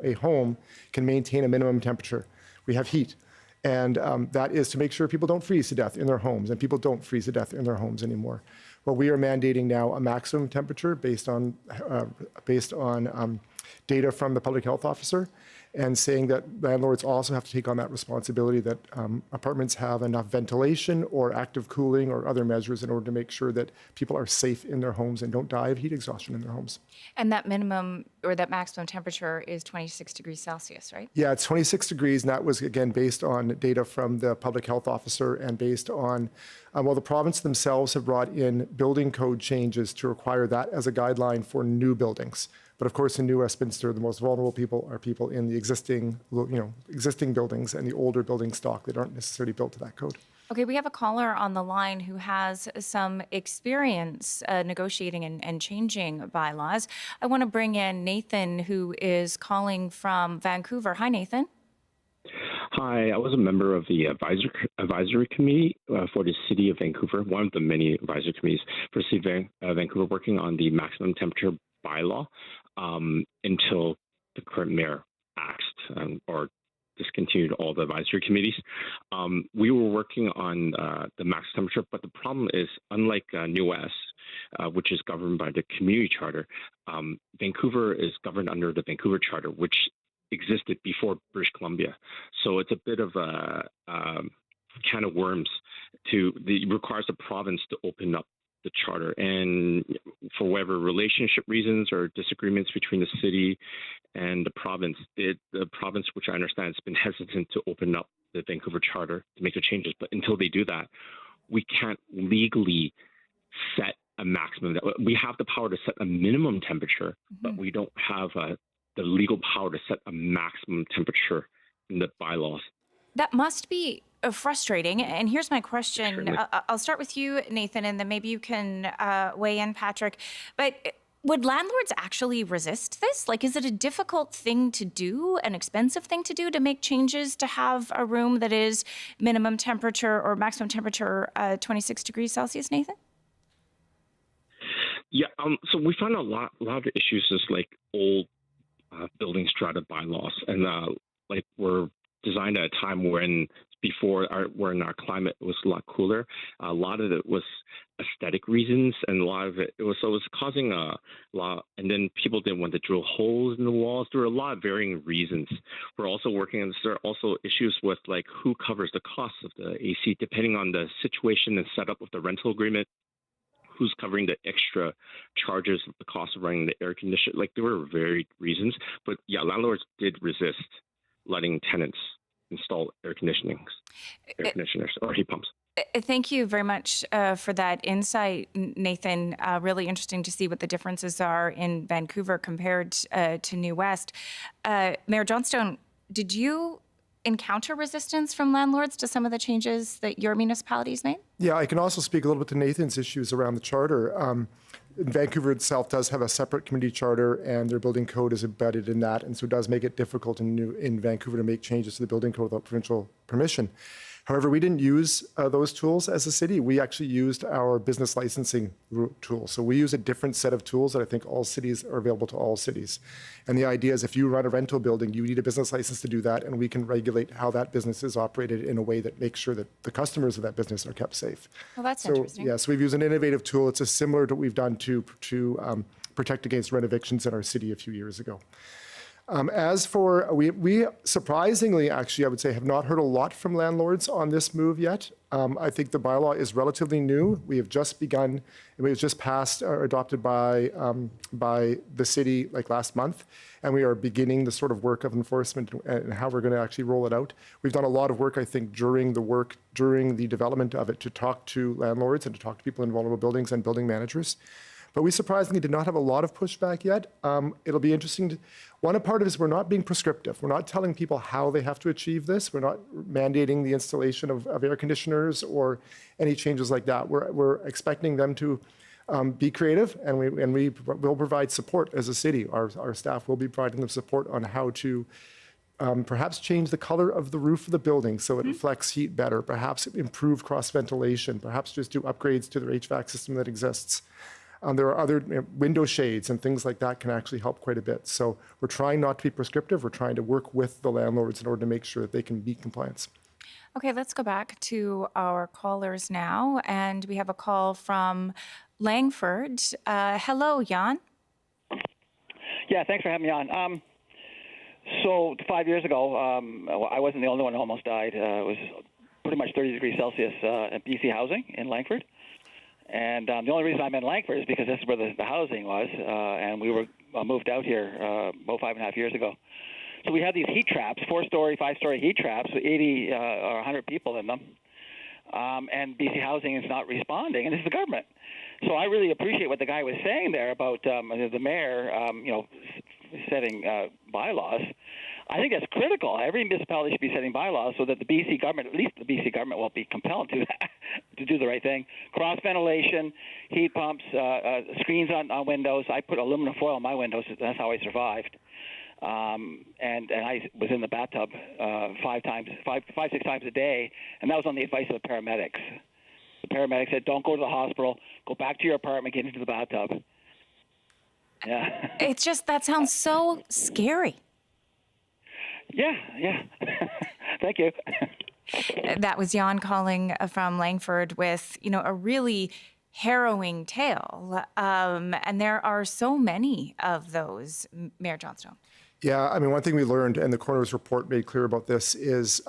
a home can maintain a minimum temperature. We have heat. And that is to make sure people don't freeze to death in their homes, and people don't freeze to death in their homes anymore. Well, we are mandating now a maximum temperature based on data from the public health officer, and saying that landlords also have to take on that responsibility, that apartments have enough ventilation or active cooling or other measures in order to make sure that people are safe in their homes and don't die of heat exhaustion in their homes. And that minimum or that maximum temperature is 26 degrees Celsius, right? Yeah, it's 26 degrees, and that was, again, based on data from the public health officer and based on, the province themselves have brought in building code changes to require that as a guideline for new buildings. But of course, in New Westminster, the most vulnerable people are people in the existing buildings and the older building stock that aren't necessarily built to that code. Okay, we have a caller on the line who has some experience negotiating and changing bylaws. I want to bring in Nathan, who is calling from Vancouver. Hi, Nathan. Hi, I was a member of the advisory committee for the City of Vancouver, one of the many advisory committees for the City of Vancouver, working on the maximum temperature bylaw until the current mayor axed or discontinued all the advisory committees. We were working on the max temperature, but the problem is, unlike New West, which is governed by the community charter, Vancouver is governed under the Vancouver Charter, which existed before British Columbia. So it's a bit of a can of worms. It requires the province to open up the charter, and for whatever relationship reasons or disagreements between the city and the province, the province, which I understand, has been hesitant to open up the Vancouver Charter to make the changes. But until they do that, we can't legally set a maximum. We have the power to set a minimum temperature, but we don't have the legal power to set a maximum temperature in the bylaws. That must be frustrating. And here's my question. I'll start with you, Nathan, and then maybe you can weigh in, Patrick. But would landlords actually resist this? Like, is it a difficult thing to do, an expensive thing to do, to make changes to have a room that is minimum temperature or maximum temperature 26 degrees Celsius, Nathan? So we found a lot of issues just like old building strata bylaws, and like were designed at a time when when our climate was a lot cooler. A lot of it was aesthetic reasons, and a lot of it was causing a lot. And then people didn't want to drill holes in the walls. There were a lot of varying reasons. We're also working on this. There are also issues with like who covers the cost of the AC, depending on the situation and setup of the rental agreement. Who's covering the extra charges of the cost of running the air conditioner? Like there were varied reasons, but yeah, landlords did resist letting tenants install air conditioners or heat pumps. Thank you very much for that insight, Nathan. Really interesting to see what the differences are in Vancouver compared to New West. Mayor Johnstone, did you encounter resistance from landlords to some of the changes that your municipality's made? Yeah, I can also speak a little bit to Nathan's issues around the charter. Vancouver itself does have a separate community charter, and their building code is embedded in that, and so it does make it difficult in Vancouver to make changes to the building code without provincial permission. However, we didn't use those tools as a city. We actually used our business licensing tool. So we use a different set of tools that I think all cities are available to all cities. And the idea is if you run a rental building, you need a business license to do that, and we can regulate how that business is operated in a way that makes sure that the customers of that business are kept safe. Well, that's interesting. Yeah, so we've used an innovative tool. It's similar to what we've done to protect against rent evictions in our city a few years ago. As for, we surprisingly, actually, I would say, have not heard a lot from landlords on this move yet. I think the bylaw is relatively new. We have just begun, it was just passed or adopted by the city like last month, and we are beginning the sort of work of enforcement and how we're going to actually roll it out. We've done a lot of work, I think, during the development of it to talk to landlords and to talk to people in vulnerable buildings and building managers. But we surprisingly did not have a lot of pushback yet. It'll be interesting. One part of it is we're not being prescriptive. We're not telling people how they have to achieve this. We're not mandating the installation of air conditioners or any changes like that. We're expecting them to be creative, and we will provide support as a city. Our staff will be providing them support on how to perhaps change the color of the roof of the building so it reflects heat better, perhaps improve cross ventilation, perhaps just do upgrades to their HVAC system that exists. There are other window shades and things like that can actually help quite a bit. So we're trying not to be prescriptive. We're trying to work with the landlords in order to make sure that they can meet compliance. Okay, let's go back to our callers now. And we have a call from Langford. Hello, Jan. Yeah, thanks for having me on. So 5 years ago, I wasn't the only one who almost died. It was pretty much 30 degrees Celsius at BC Housing in Langford. And the only reason I'm in Langford is because this is where the housing was, and we were moved out here about 5.5 years ago. So we had these heat traps, 4-story, 5-story heat traps with 80 or 100 people in them, and BC Housing is not responding, and this is the government. So I really appreciate what the guy was saying there about the mayor, setting bylaws. I think that's critical. Every municipality should be setting bylaws so that the BC government, at least the BC government, will be compelled to do the right thing. Cross ventilation, heat pumps, screens on windows. I put aluminum foil on my windows. That's how I survived. And I was in the bathtub 5, 6 times a day, and that was on the advice of the paramedics. The paramedics said, "Don't go to the hospital. Go back to your apartment. Get into the bathtub." Yeah. It's just, that sounds so scary. Yeah. Thank you. That was Jan calling from Langford with, a really harrowing tale. And there are so many of those, Mayor Johnstone. Yeah, I mean, one thing we learned, and the coroner's report made clear about this, is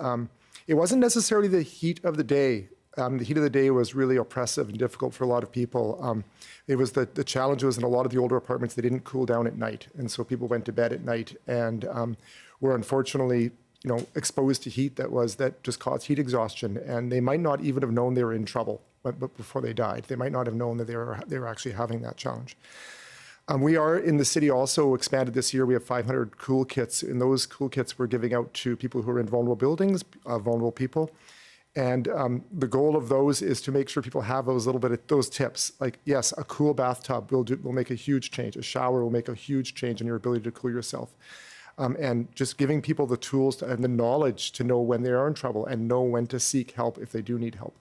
it wasn't necessarily the heat of the day. The heat of the day was really oppressive and difficult for a lot of people. It was the challenge was in a lot of the older apartments, they didn't cool down at night. And so people went to bed at night and were unfortunately, exposed to heat that just caused heat exhaustion. And they might not even have known they were in trouble, but before they died, they might not have known that they were actually having that challenge. We are in the city also expanded this year. We have 500 cool kits, and those cool kits we're giving out to people who are in vulnerable buildings, vulnerable people. And the goal of those is to make sure people have those tips. Like, yes, a cool bathtub will make a huge change. A shower will make a huge change in your ability to cool yourself. And just giving people the tools and the knowledge to know when they are in trouble and know when to seek help if they do need help.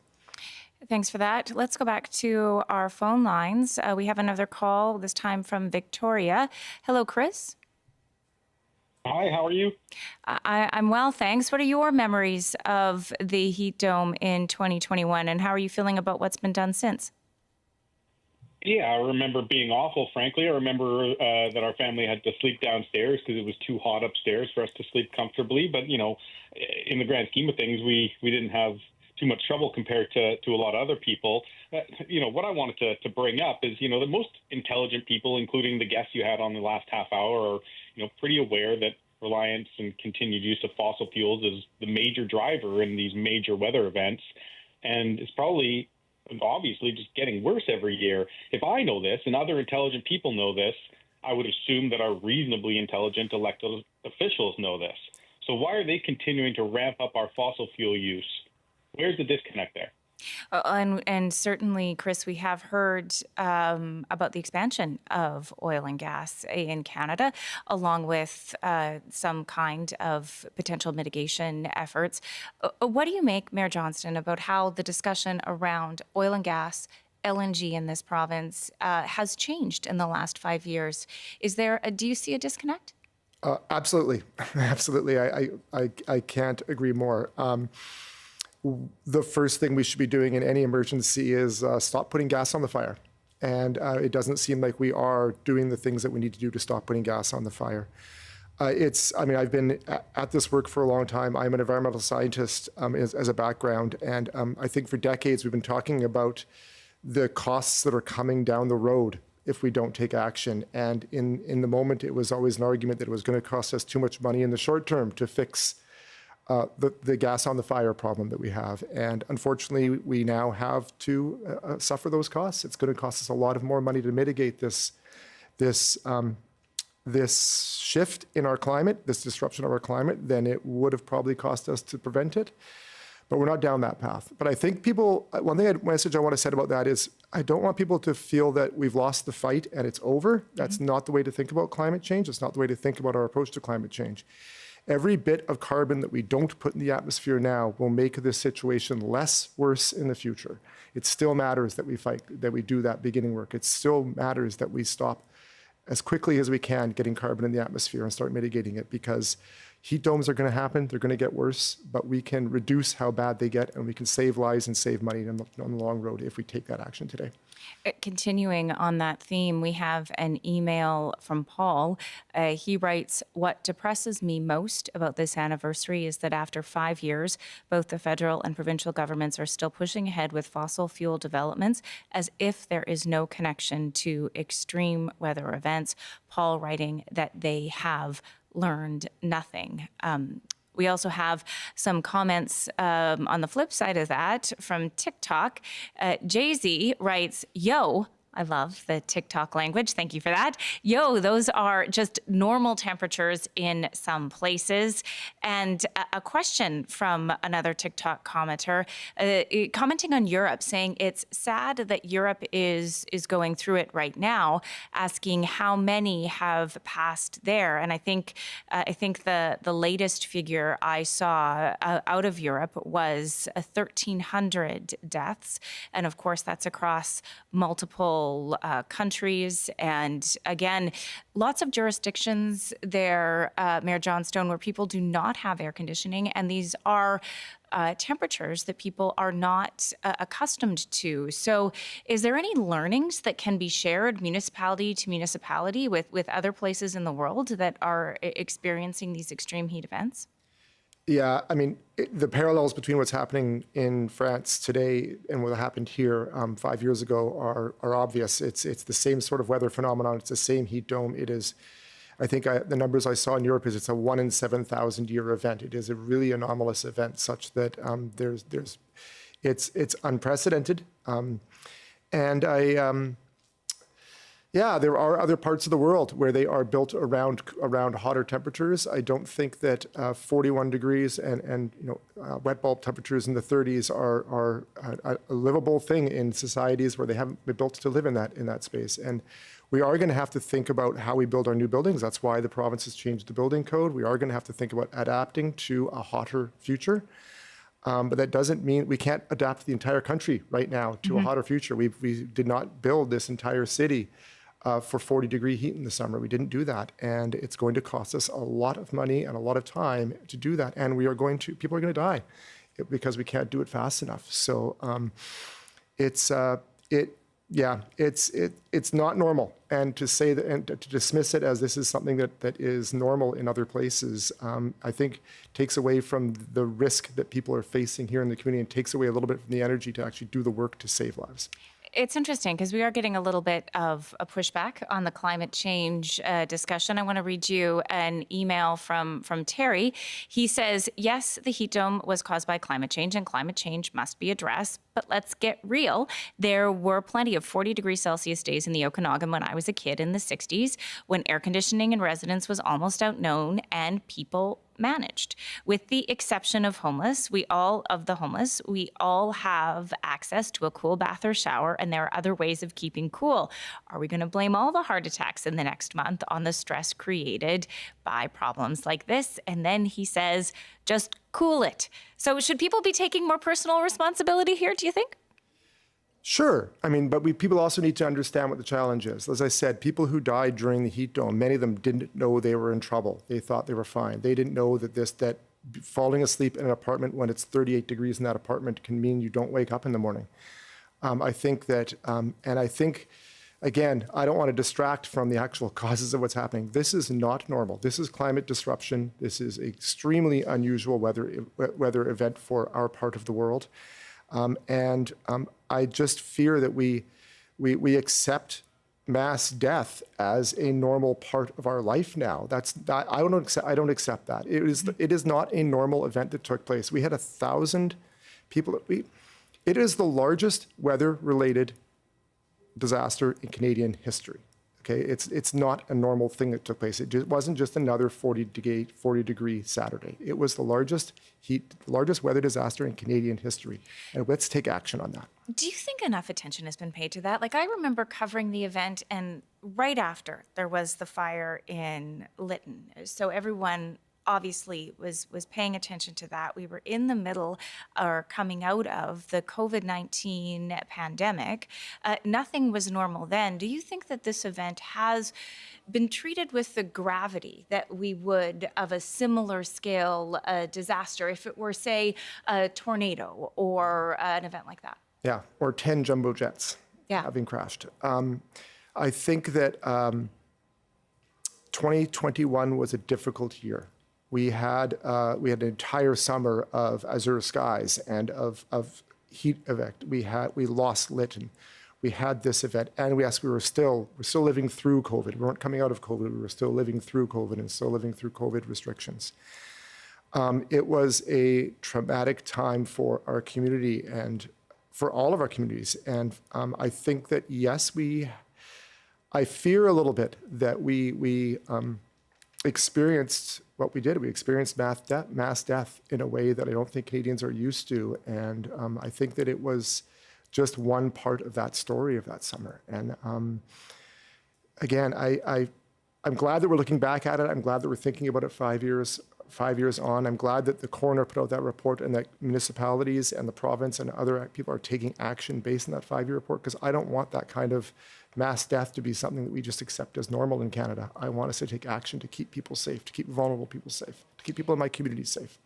Thanks for that. Let's go back to our phone lines. We have another call, this time from Victoria. Hello, Chris. Hi, how are you? I'm well, thanks. What are your memories of the heat dome in 2021, and how are you feeling about what's been done since? Yeah, I remember being awful, frankly. I remember that our family had to sleep downstairs because it was too hot upstairs for us to sleep comfortably. But, in the grand scheme of things, we didn't have too much trouble compared to a lot of other people. What I wanted to bring up is, the most intelligent people, including the guests you had on the last half hour, are, pretty aware that reliance and continued use of fossil fuels is the major driver in these major weather events. And it's probably, obviously, just getting worse every year. If I know this and other intelligent people know this, I would assume that our reasonably intelligent elected officials know this. So why are they continuing to ramp up our fossil fuel use? Where's the disconnect there? And certainly, Chris, we have heard about the expansion of oil and gas in Canada, along with some kind of potential mitigation efforts. What do you make, Mayor Johnston, about how the discussion around oil and gas, LNG in this province has changed in the last 5 years? Do you see a disconnect? Absolutely. Absolutely. I can't agree more. The first thing we should be doing in any emergency is stop putting gas on the fire. And it doesn't seem like we are doing the things that we need to do to stop putting gas on the fire. I've been at this work for a long time. I'm an environmental scientist as a background. And I think for decades, we've been talking about the costs that are coming down the road if we don't take action. And in the moment, it was always an argument that it was going to cost us too much money in the short term to fix the gas on the fire problem that we have. And unfortunately, we now have to suffer those costs. It's going to cost us a lot of more money to mitigate this shift in our climate, this disruption of our climate, than it would have probably cost us to prevent it. But we're not down that path. But I think one message I want to say about that is I don't want people to feel that we've lost the fight and it's over. That's not the way to think about climate change. It's not the way to think about our approach to climate change. Every bit of carbon that we don't put in the atmosphere now will make this situation less worse in the future. It still matters that we fight, that we do that beginning work. It still matters that we stop as quickly as we can getting carbon in the atmosphere and start mitigating it, because heat domes are going to happen. They're going to get worse, but we can reduce how bad they get, and we can save lives and save money on the long road if we take that action today. Continuing on that theme, we have an email from Paul. He writes, "What depresses me most about this anniversary is that after 5 years, both the federal and provincial governments are still pushing ahead with fossil fuel developments as if there is no connection to extreme weather events." Paul writing that they have learned nothing. We also have some comments on the flip side of that from TikTok. Jay-Z writes, "Yo, I love the TikTok language. Thank you for that. Yo, those are just normal temperatures in some places." And a question from another TikTok commenter commenting on Europe, saying it's sad that Europe is going through it right now, asking how many have passed there. And I think the latest figure I saw out of Europe was 1,300 deaths. And of course, that's across multiple countries. And again, lots of jurisdictions there, Mayor Johnstone, where people do not have air conditioning. And these are temperatures that people are not accustomed to. So is there any learnings that can be shared municipality to municipality with other places in the world that are experiencing these extreme heat events? Yeah, the parallels between what's happening in France today and what happened here 5 years ago are obvious. It's the same sort of weather phenomenon. It's the same heat dome. It is, I think the numbers I saw in Europe is it's a 1 in 7,000 year event. It is a really anomalous event, such that it's unprecedented. There are other parts of the world where they are built around hotter temperatures. I don't think that 41 degrees and wet bulb temperatures in the 30s are a livable thing in societies where they haven't been built to live in that space. And we are going to have to think about how we build our new buildings. That's why the province has changed the building code. We are going to have to think about adapting to a hotter future. But that doesn't mean we can't adapt the entire country right now to a hotter future. We did not build this entire city for 40-degree heat in the summer. We didn't do that. And it's going to cost us a lot of money and a lot of time to do that. And people are going to die because we can't do it fast enough. So it's not normal. And to say that and to dismiss it as this is something that is normal in other places, I think takes away from the risk that people are facing here in the community and takes away a little bit from the energy to actually do the work to save lives. It's interesting because we are getting a little bit of a pushback on the climate change discussion. I want to read you an email from Terry. He says, yes, the heat dome was caused by climate change and climate change must be addressed. But let's get real. There were plenty of 40-degree-Celsius days in the Okanagan when I was a kid in the 60s, when air conditioning in residence was almost unknown and people managed. With the exception of we all have access to a cool bath or shower, and there are other ways of keeping cool. Are we going to blame all the heart attacks in the next month on the stress created by problems like this? And then he says, just cool it. So should people be taking more personal responsibility here, do you think? Sure. I mean, but people also need to understand what the challenge is. As I said, people who died during the heat dome, many of them didn't know they were in trouble. They thought they were fine. They didn't know that falling asleep in an apartment when it's 38 degrees in that apartment can mean you don't wake up in the morning. I think that, and I think, again, I don't want to distract from the actual causes of what's happening. This is not normal. This is climate disruption. This is extremely unusual weather event for our part of the world. I just fear that we accept mass death as a normal part of our life now. I don't accept that. It is not a normal event that took place. We had 1,000 people. It is the largest weather-related disaster in Canadian history. Okay, it's not a normal thing that took place. It wasn't just another 40-degree Saturday. It was the largest weather disaster in Canadian history. And let's take action on that. Do you think enough attention has been paid to that? Like, I remember covering the event, and right after there was the fire in Lytton. So everyone obviously was paying attention to that. We were in the middle or coming out of the COVID-19 pandemic. Nothing was normal then. Do you think that this event has been treated with the gravity that we would of a similar scale disaster if it were, say, a tornado or an event like that? Yeah, or 10 jumbo jets having crashed. I think that 2021 was a difficult year. We had an entire summer of azure skies and of heat event. We lost Lytton. We had this event, and we're still living through COVID. We weren't coming out of COVID. We were still living through COVID and still living through COVID restrictions. It was a traumatic time for our community and for all of our communities. And I think that yes, I fear a little bit that we experienced what we did. We experienced mass death in a way that I don't think Canadians are used to. And I think that it was just one part of that story of that summer. And again, I'm glad that we're looking back at it. I'm glad that we're thinking about it 5 years on. I'm glad that the coroner put out that report and that municipalities and the province and other people are taking action based on that 5-year report, because I don't want that kind of mass death to be something that we just accept as normal in Canada. I want us to take action to keep people safe, to keep vulnerable people safe, to keep people in my community safe.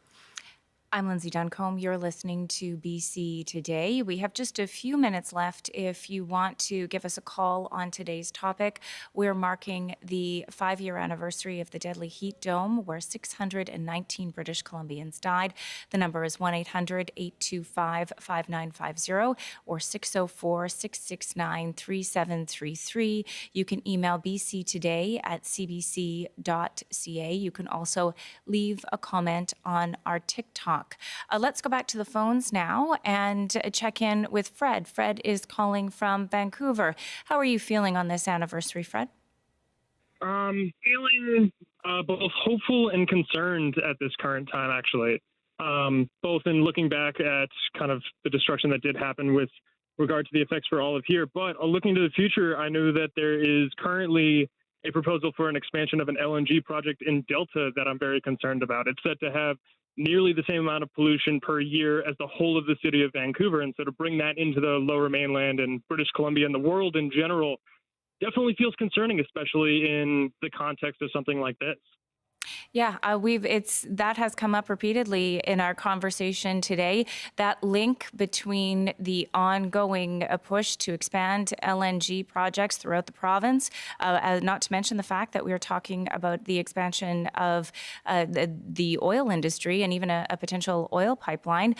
I'm Lindsay Duncombe. You're listening to BC Today. We have just a few minutes left. If you want to give us a call on today's topic, we're marking the 5-year anniversary of the deadly heat dome, where 619 British Columbians died. The number is 1-800-825-5950 or 604-669-3733. You can email bctoday@cbc.ca. You can also leave a comment on our TikTok. Let's go back to the phones now and check in with Fred. Fred is calling from Vancouver. How are you feeling on this anniversary, Fred? Feeling both hopeful and concerned at this current time, actually. Both in looking back at kind of the destruction that did happen with regard to the effects for all of here, but looking to the future, I know that there is currently a proposal for an expansion of an LNG project in Delta that I'm very concerned about. It's set to have nearly the same amount of pollution per year as the whole of the city of Vancouver. And so to bring that into the lower mainland and British Columbia and the world in general definitely feels concerning, especially in the context of something like this. Yeah, that has come up repeatedly in our conversation today. That link between the ongoing push to expand LNG projects throughout the province, not to mention the fact that we are talking about the expansion of the oil industry and even a potential oil pipeline.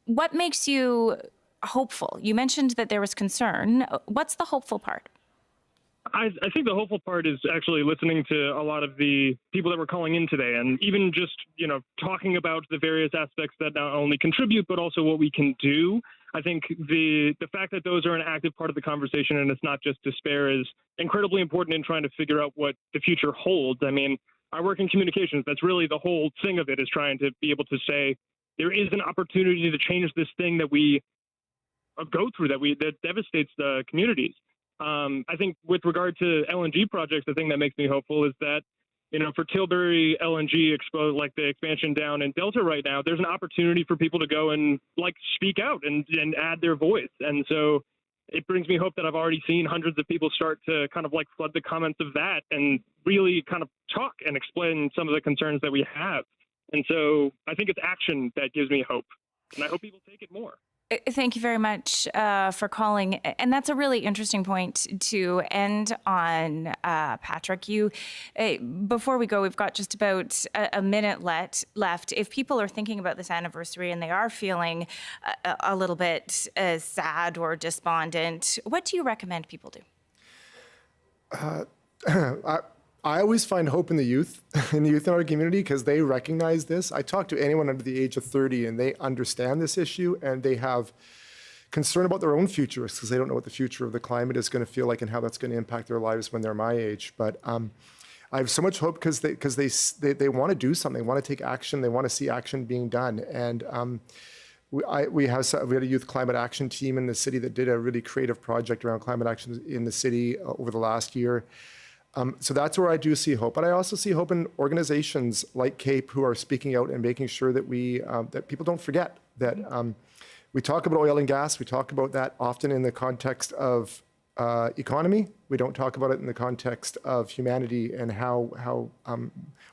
What makes you hopeful? You mentioned that there was concern. What's the hopeful part? I think the hopeful part is actually listening to a lot of the people that were calling in today, and even just, talking about the various aspects that not only contribute, but also what we can do. I think the fact that those are an active part of the conversation and it's not just despair is incredibly important in trying to figure out what the future holds. I mean, I work in communications. That's really the whole thing of it, is trying to be able to say there is an opportunity to change this thing that we go through, that devastates the communities. I think with regard to LNG projects, the thing that makes me hopeful is that, for Tilbury LNG like the expansion down in Delta right now, there's an opportunity for people to go and speak out and add their voice. And so it brings me hope that I've already seen hundreds of people start to kind of flood the comments of that and really kind of talk and explain some of the concerns that we have. And so I think it's action that gives me hope, and I hope people take it more. Thank you very much for calling. And that's a really interesting point to end on, Patrick. Before we go, we've got just about a minute left. If people are thinking about this anniversary and they are feeling a little bit sad or despondent, what do you recommend people do? I always find hope in the youth in our community, because they recognize this. I talk to anyone under the age of 30 and they understand this issue, and they have concern about their own futures because they don't know what the future of the climate is going to feel like and how that's going to impact their lives when they're my age. But I have so much hope because they want to do something, they want to take action, they want to see action being done. And we had a youth climate action team in the city that did a really creative project around climate action in the city over the last year. So that's where I do see hope. But I also see hope in organizations like CAPE who are speaking out and making sure that that people don't forget that we talk about oil and gas. We talk about that often in the context of economy. We don't talk about it in the context of humanity and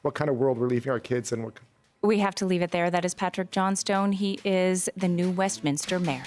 what kind of world we're leaving our kids and what. We have to leave it there. That is Patrick Johnstone. He is the new Westminster Mayor.